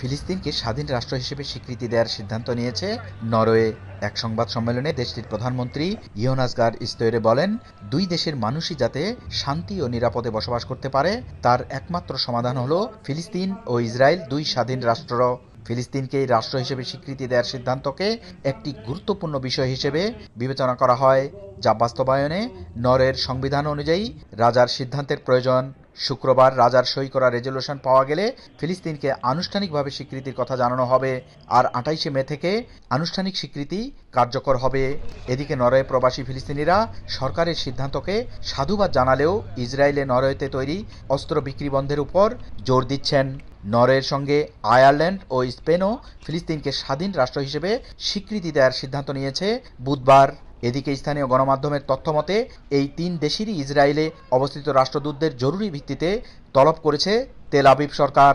ফিলিস্তিনকে স্বাধীন রাষ্ট্র হিসেবে স্বীকৃতি দেওয়ার সিদ্ধান্ত নিয়েছে নরওয়ে। এক সংবাদ সম্মেলনে দেশটির প্রধানমন্ত্রী ইয়োনাস গার ইস্তয়েরে বলেন, দুই দেশের মানুষই যাতে শান্তি ও নিরাপদে বসবাস করতে পারে তার একমাত্র সমাধান হলো ফিলিস্তিন ও ইসরায়েল দুই স্বাধীন রাষ্ট্র। ফিলিস্তিনকে রাষ্ট্র হিসেবে স্বীকৃতি দেওয়ার সিদ্ধান্তকে একটি গুরুত্বপূর্ণ বিষয় হিসেবে বিবেচনা করা হয়, যা বাস্তবায়নে নরওয়ের সংবিধান অনুযায়ী রাজার সিদ্ধান্তের প্রয়োজন। শুক্রবার রাজার সই করা রেজলিউশন পাওয়া গেলে ফিলিস্তিনকে আনুষ্ঠানিকভাবে স্বীকৃতির কথা জানানো হবে, আর 28 মে থেকে আনুষ্ঠানিক স্বীকৃতি কার্যকর হবে। এদিকে নরওয়ে প্রবাসী ফিলিস্তিনিরা সরকারের সিদ্ধান্তকে সাধুবাদ জানালেও ইসরায়েলে নরওয়েতে তৈরি অস্ত্র বিক্রি বন্ধের উপর জোর দিচ্ছেন। নরওয়ের সঙ্গে আয়ারল্যান্ড ও স্পেনও ফিলিস্তিনকে স্বাধীন রাষ্ট্র হিসেবে স্বীকৃতি দেওয়ার সিদ্ধান্ত নিয়েছে বুধবার। এদিকে স্থানীয় গণমাধ্যমের তথ্যমতে এই তিন দেশেরই ইসরায়েলে অবস্থিত রাষ্ট্রদূতদের জরুরি ভিত্তিতে তলব করেছে তেল আবিব সরকার।